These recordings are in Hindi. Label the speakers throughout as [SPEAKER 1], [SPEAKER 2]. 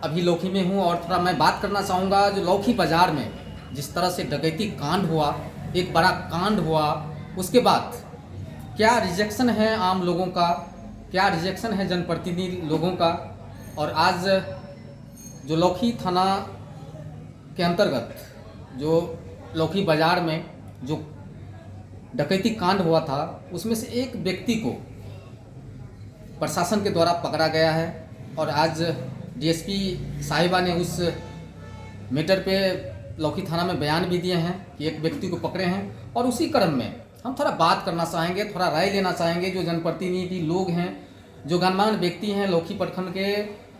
[SPEAKER 1] अभी लौकी में हूँ और थोड़ा मैं बात करना चाहूँगा जो लौकी बाज़ार में जिस तरह से डकैती कांड हुआ, एक बड़ा कांड हुआ, उसके बाद क्या रिजेक्शन है आम लोगों का, क्या रिजेक्शन है जनप्रतिनिधि लोगों का। और आज जो लौकी थाना के अंतर्गत जो लौकी बाज़ार में जो डकैती कांड हुआ था, उसमें से एक व्यक्ति को प्रशासन के द्वारा पकड़ा गया है और आज डीएसपी साहिबा ने उस मैटर पे लौकी थाना में बयान भी दिए हैं कि एक व्यक्ति को पकड़े हैं। और उसी क्रम में हम थोड़ा बात करना चाहेंगे, थोड़ा राय लेना चाहेंगे जो जनप्रतिनिधि लोग हैं, जो गणमान्य व्यक्ति हैं लौकी प्रखंड के।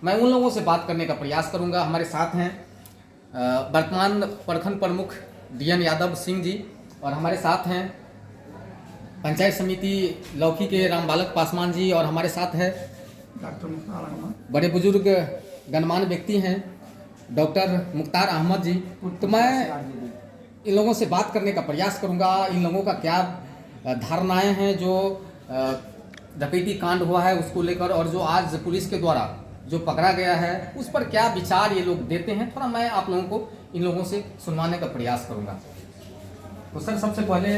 [SPEAKER 1] मैं उन लोगों से बात करने का प्रयास करूंगा। हमारे साथ हैं वर्तमान प्रखंड प्रमुख DN यादव सिंह जी और हमारे साथ हैं पंचायत समिति लौकी के रामबालक पासवान जी और हमारे साथ है
[SPEAKER 2] डॉक्टर मुख्तार अहमद,
[SPEAKER 1] बड़े बुजुर्ग गणमान्य व्यक्ति हैं डॉक्टर मुख्तार अहमद जी। तो मैं इन लोगों से बात करने का प्रयास करूंगा, इन लोगों का क्या धारणाएं हैं जो डकैती कांड हुआ है उसको लेकर, और जो आज पुलिस के द्वारा जो पकड़ा गया है उस पर क्या विचार ये लोग देते हैं। थोड़ा मैं आप लोगों को इन लोगों से सुनवाने का प्रयास करूंगा। तो सर, सबसे पहले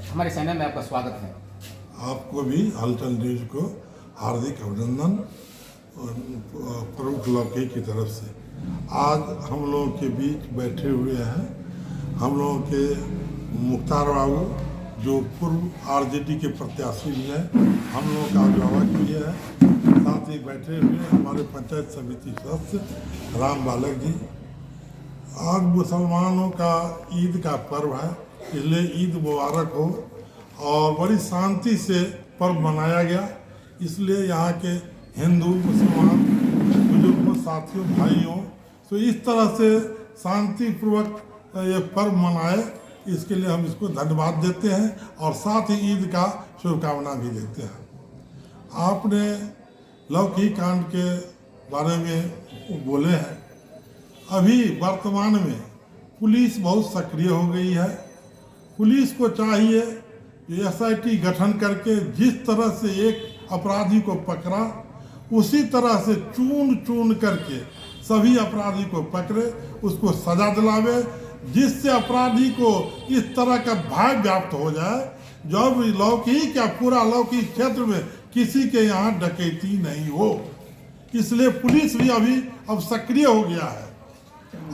[SPEAKER 1] हमारे चैनल में आपका स्वागत है।
[SPEAKER 3] आपको भी हलचल न्यूज को हार्दिक अभिनंदन प्रमुख लौकी की तरफ से। आज हम लोगों के बीच बैठे हुए हैं हम लोगों के मुख्तार बाबू जो पूर्व RJD के प्रत्याशी भी हैं, हम लोगों का अभिभावक भी है, साथ ही बैठे हुए हमारे पंचायत समिति सदस्य राम बालक जी। आज मुसलमानों का ईद का पर्व है, इसलिए ईद मुबारक हो और बड़ी शांति से पर्व मनाया गया। इसलिए यहाँ के हिंदू मुसलमान बुजुर्गों साथियों भाइयों तो इस तरह से शांतिपूर्वक ये पर्व मनाए, इसके लिए हम इसको धन्यवाद देते हैं और साथ ही ईद का शुभकामना भी देते हैं। आपने लौकी कांड के बारे में बोले हैं। अभी वर्तमान में पुलिस बहुत सक्रिय हो गई है। पुलिस को चाहिए SIT गठन करके जिस तरह से एक अपराधी को पकड़ा उसी तरह से चुन चुन करके सभी अपराधी को पकड़े, उसको सजा दिलावे, जिससे अपराधी को इस तरह का भय व्याप्त हो जाए जब लौकी क्या पूरा लौकी क्षेत्र में किसी के यहाँ डकैती नहीं हो। इसलिए पुलिस भी अभी अब सक्रिय हो गया है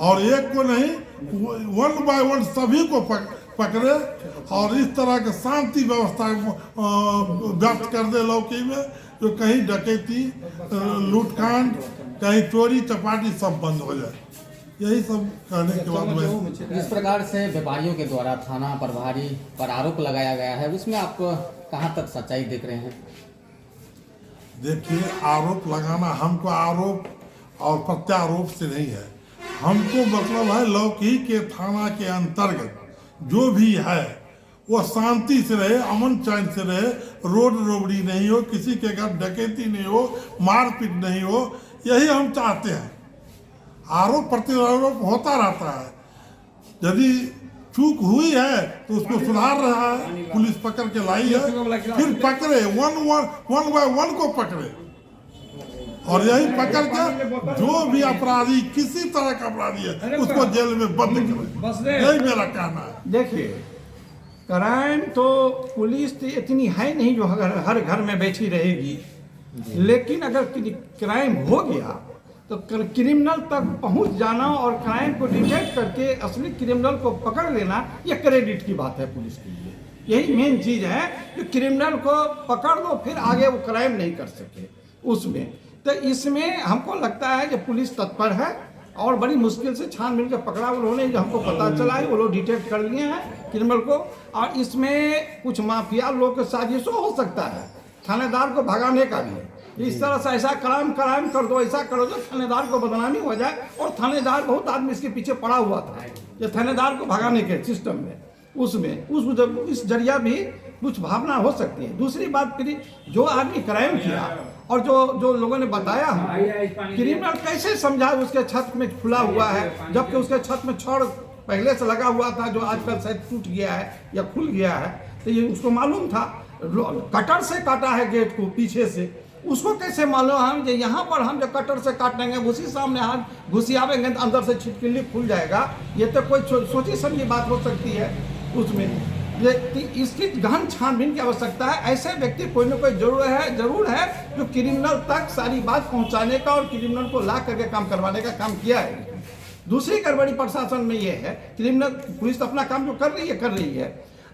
[SPEAKER 3] और एक को नहीं 1 बाय 1 सभी को पकड़े और इस तरह के शांति व्यवस्था व्यक्त कर दे लौकी में, जो कहीं डकैती लूटकांड कहीं चोरी चपाटी सब बंद हो जाए। यही सब कहने के बाद में
[SPEAKER 1] जिस प्रकार से व्यापारियों के द्वारा थाना प्रभारी पर आरोप लगाया गया है उसमें आप कहां तक सच्चाई देख रहे हैं?
[SPEAKER 3] देखिए, आरोप लगाना हमको आरोप और प्रत्यारोप से नहीं है, हमको मतलब है लौकी के थाना के अंतर्गत जो भी है वो शांति से रहे, अमन चैन से रहे, रोड रोबड़ी नहीं हो, किसी के घर डकैती नहीं हो, मारपीट नहीं हो, यही हम चाहते हैं। आरोप प्रत्यारोप होता रहता है, यदि चूक हुई है तो उसको सुधार रहा है, पुलिस पकड़ के लाई है, फिर पकड़े 1 बाय 1 को पकड़े और यही पकड़ के जो भी अपराधी किसी तरह का अपराधी है उसको जेल में बंद करें, यही मेरा कहना है।
[SPEAKER 2] देखिए, क्राइम तो पुलिस तो इतनी है नहीं जो हर घर में बैठी रहेगी, लेकिन अगर क्राइम हो गया तो क्रिमिनल तक पहुंच जाना और क्राइम को डिटेक्ट करके असली क्रिमिनल को पकड़ लेना, यह क्रेडिट की बात है पुलिस के लिए। यही मेन चीज है कि क्रिमिनल को पकड़ लो फिर आगे वो क्राइम नहीं कर सके उसमें। तो इसमें हमको लगता है कि पुलिस तत्पर है और बड़ी मुश्किल से छानबीन के पकड़ा उन्होंने, जो हमको पता चला है वो लोग डिटेक्ट कर लिए हैं क्रिमिनल को। और इसमें कुछ माफिया लोग के साजिशों हो सकता है, थानेदार को भगाने का भी। इस तरह से ऐसा क्राइम कर दो, ऐसा करो जो थानेदार को बदनामी हो जाए, और थानेदार बहुत आदमी इसके पीछे पड़ा हुआ था ये थानेदार को भगाने के सिस्टम में, उसमें इस जरिया भी कुछ भावना हो सकती है। दूसरी बात, फिर जो आदमी क्राइम किया और जो लोगों ने बताया क्रिमिनल कैसे समझा उसके छत में खुला हुआ है, जबकि उसके छत में छड़ पहले से लगा हुआ था जो आजकल शायद टूट गया है या खुल गया है। तो ये उसको मालूम था, कटर से काटा है गेट को पीछे से, उसको कैसे मालूम हम जो यहाँ पर हम जो कटर से काटेंगे उसी सामने हाथ घुसियावेंगे तो अंदर से छिटकिली खुल जाएगा। ये तो कोई सोची समझी बात हो सकती है उसमें। इसकी गहन छानबीन की आवश्यकता है। ऐसे व्यक्ति कोई ना कोई जरूर है जो क्रिमिनल तक सारी बात पहुंचाने का और क्रिमिनल को ला करके काम करवाने का काम किया है। दूसरी गड़बड़ी प्रशासन में ये है, क्रिमिनल पुलिस अपना काम जो कर रही है।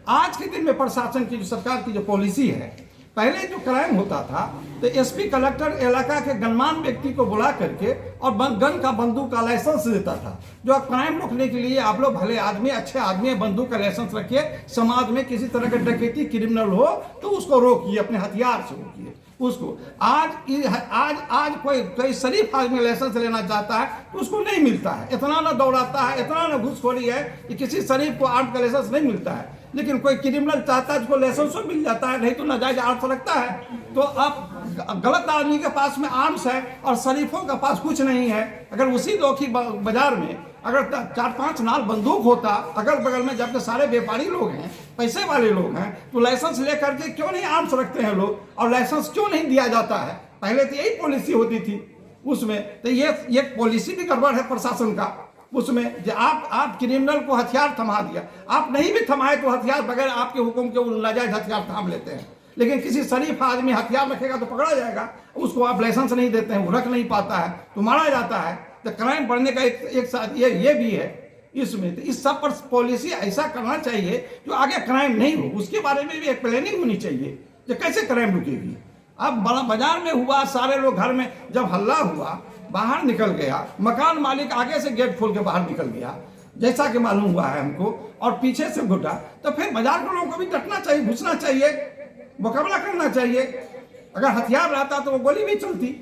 [SPEAKER 2] आज के दिन में प्रशासन की जो सरकार की जो पॉलिसी है, पहले जो क्राइम होता था तो एसपी कलेक्टर इलाका के गणमान्य व्यक्ति को बुला करके और गन का बंदूक का लाइसेंस देता था। जो क्राइम रोकने के लिए आप लोग भले आदमी अच्छे आदमी बंदूक का लाइसेंस रखिए, समाज में किसी तरह का डकैती क्रिमिनल हो तो उसको रोकिए, अपने हथियार से रोकिए उसको। आज कोई शरीफ आदमी लाइसेंस लेना चाहता है तो उसको नहीं मिलता है। इतना ना दौड़ाता है, इतना ना घूसखोरी है कि किसी शरीफ को आर्म का लाइसेंस नहीं मिलता है। लेकिन कोई क्रिमिनल चाहता है उसको लाइसेंस मिल जाता है, नहीं तो नाजायज आर्म्स रखता है। तो अब गलत आदमी के पास में आर्म्स है और शरीफों के पास कुछ नहीं है। अगर उसी लोग बाजार में अगर 4-5 नाल बंदूक होता अगल बगल में, जबकि सारे व्यापारी लोग हैं, पैसे वाले लोग हैं, तो लाइसेंस लेकर के क्यों नहीं आर्म्स रखते हैं लोग, और लाइसेंस क्यों नहीं दिया जाता है? पहले तो यही पॉलिसी होती थी उसमें। तो ये पॉलिसी भी गड़बड़ है प्रशासन का उसमें। जो आप क्रिमिनल को हथियार थमा दिया, आप नहीं भी थमाए तो हथियार बगैर आपके हुक्म के नाजायज हथियार थाम लेते हैं। लेकिन किसी शरीफ आदमी हथियार रखेगा तो पकड़ा जाएगा, उसको आप लाइसेंस नहीं देते हैं, वो रख नहीं पाता है तो मारा जाता है। तो क्राइम बढ़ने का एक साथ ये भी है इसमें। तो इस सब पर पॉलिसी ऐसा करना चाहिए जो आगे क्राइम नहीं हो, उसके बारे में भी एक प्लानिंग होनी चाहिए कि कैसे क्राइम रुकेगी। अब बड़ा बाजार में हुआ, सारे लोग घर में जब हल्ला हुआ बाहर निकल गया, मकान मालिक आगे से गेट खोल के बाहर निकल गया जैसा कि मालूम हुआ है हमको, और पीछे से घुटा, तो फिर बाजार के लोगों को भी डटना चाहिए, घुसना चाहिए, मुकाबला करना चाहिए। अगर हथियार रहता तो वो गोली भी चलती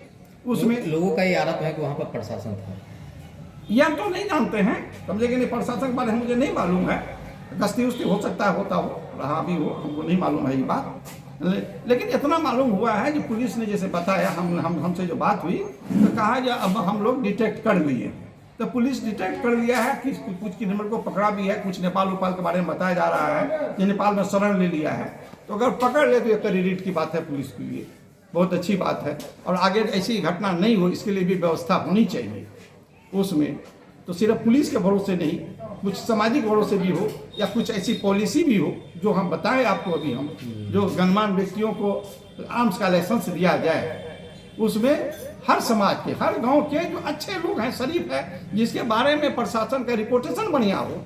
[SPEAKER 2] उसमें।
[SPEAKER 1] लोगों का ये आरोप है कि वहाँ पर प्रशासन था।
[SPEAKER 2] ये हम तो नहीं जानते हैं, समझे कि नहीं, प्रशासन के बारे में मुझे नहीं मालूम है। गश्ती उश्ती हो सकता है, होता हो, रहा भी हो, हमको नहीं मालूम है ये बात। लेकिन इतना मालूम हुआ है कि पुलिस ने जैसे बताया, हमसे जो बात हुई तो कहा कि अब हम लोग डिटेक्ट कर लिए। तो पुलिस डिटेक्ट कर लिया है कि कुछ क्रिमिनल को पकड़ा भी है, कुछ नेपाल के बारे में बताया जा रहा है कि नेपाल में शरण ले लिया है। तो अगर पकड़ ले तो एक क्रेडिट की बात है पुलिस के लिए, बहुत अच्छी बात है। और आगे ऐसी घटना नहीं हो इसके लिए भी व्यवस्था होनी चाहिए उसमें। तो सिर्फ पुलिस के भरोसे नहीं, कुछ सामाजिक भरोसे भी हो, या कुछ ऐसी पॉलिसी भी हो जो हम बताएं आपको अभी, हम जो गणमान्य व्यक्तियों को आर्म्स का लाइसेंस दिया जाए। उसमें हर समाज के, हर गांव के जो अच्छे लोग हैं, शरीफ है, जिसके बारे में प्रशासन का रिपोर्टेशन बढ़िया हो,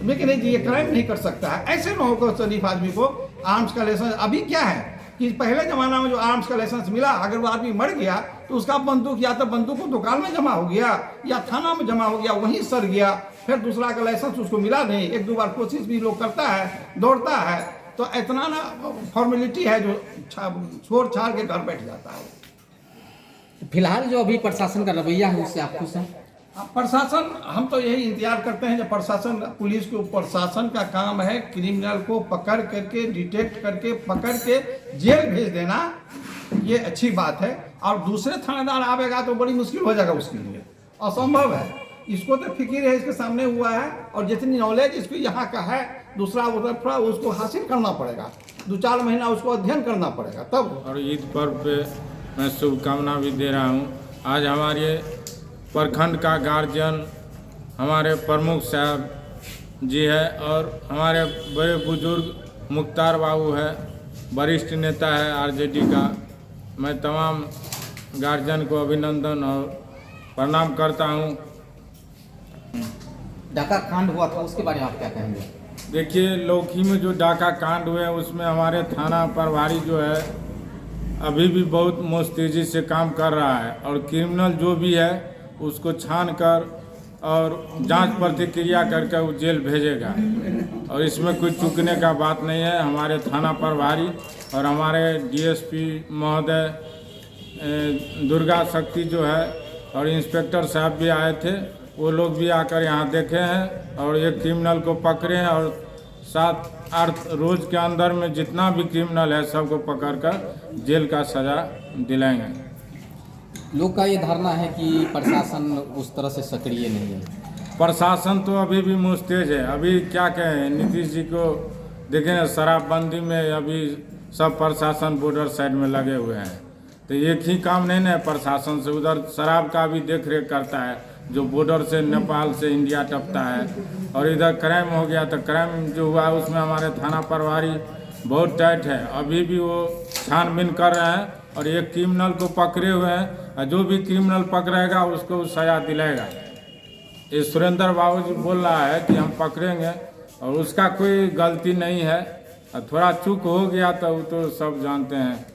[SPEAKER 2] लेकिन ये क्राइम नहीं कर सकता है। ऐसे लोगों को, शरीफ आदमी को आर्म्स का लाइसेंस। अभी क्या है कि पहले जमाना में जो आर्म्स का लाइसेंस मिला, अगर वो आदमी मर गया तो उसका बंदूक या तो बंदूक दुकान में जमा हो गया या थाना में जमा हो गया, वहीं सड़ गया, फिर दूसरा का लाइसेंस उसको मिला नहीं। 1-2 बार कोशिश भी लोग करता है, दौड़ता है, तो इतना ना फॉर्मेलिटी है जो छोड़ छाड़ के घर बैठ जाता है।
[SPEAKER 1] फिलहाल जो अभी प्रशासन का रवैया है उससे आप खुश हैं?
[SPEAKER 2] प्रशासन, हम तो यही इंतजार करते हैं जब पुलिस को, प्रशासन का काम है क्रिमिनल को पकड़ करके, डिटेक्ट करके, पकड़ के जेल भेज देना, ये अच्छी बात है। और दूसरे थानेदार आवेगा तो बड़ी मुश्किल हो जाएगा उसके लिए, असंभव है। इसको तो फिक्र है, इसके सामने हुआ है, और जितनी नॉलेज इसको यहाँ का है, दूसरा उधर उसको हासिल करना पड़ेगा, 2-4 महीना उसको अध्ययन करना पड़ेगा तब।
[SPEAKER 4] और ईद पर्व पे मैं शुभकामना भी दे रहा हूँ। आज हमारे प्रखंड का गार्जियन हमारे प्रमुख साहब जी है, और हमारे बड़े बुजुर्ग मुख्तार बाबू है, वरिष्ठ नेता है आरजेडी का। मैं तमाम गार्जियन को अभिनंदन और प्रणाम करता हूँ।
[SPEAKER 1] डाका कांड हुआ था, उसके बारे में आप क्या कहेंगे?
[SPEAKER 4] देखिए, लौकी में जो डाका कांड हुए उसमें हमारे थाना प्रभारी जो है अभी भी बहुत मुस्तैदी से काम कर रहा है, और क्रिमिनल जो भी है उसको छान कर और जांच प्रतिक्रिया करके वो जेल भेजेगा, और इसमें कोई चूकने का बात नहीं है। हमारे थाना प्रभारी और हमारे डीएसपी महोदय दुर्गा शक्ति जो है, और इंस्पेक्टर साहब भी आए थे, वो लोग भी आकर यहाँ देखे हैं और एक क्रिमिनल को पकड़े हैं, और 7-8 रोज के अंदर में जितना भी क्रिमिनल है सबको पकड़कर जेल का सज़ा दिलाएंगे।
[SPEAKER 1] लोग का ये धारणा है कि प्रशासन उस तरह से सक्रिय नहीं है।
[SPEAKER 4] प्रशासन तो अभी भी मुस्तैद है। अभी क्या कहें, नीतीश जी को देखें, शराबबंदी में अभी सब प्रशासन बॉर्डर साइड में लगे हुए हैं। तो एक ही काम नहीं ना है प्रशासन से, उधर शराब का भी देख रेख करता है जो बॉर्डर से नेपाल से इंडिया टपता है। और इधर क्राइम हो गया तो क्राइम जो हुआ है उसमें हमारे थाना प्रभारी बहुत टाइट है, अभी भी वो छानबीन कर रहे हैं और एक क्रिमिनल को पकड़े हुए हैं और जो भी क्रिमिनल पकड़ेगा उसको सजा दिलाएगा। ये सुरेंद्र बाबू जी बोल रहा है कि हम पकड़ेंगे और उसका कोई गलती नहीं है, और थोड़ा चूक हो गया तो वो तो सब जानते हैं।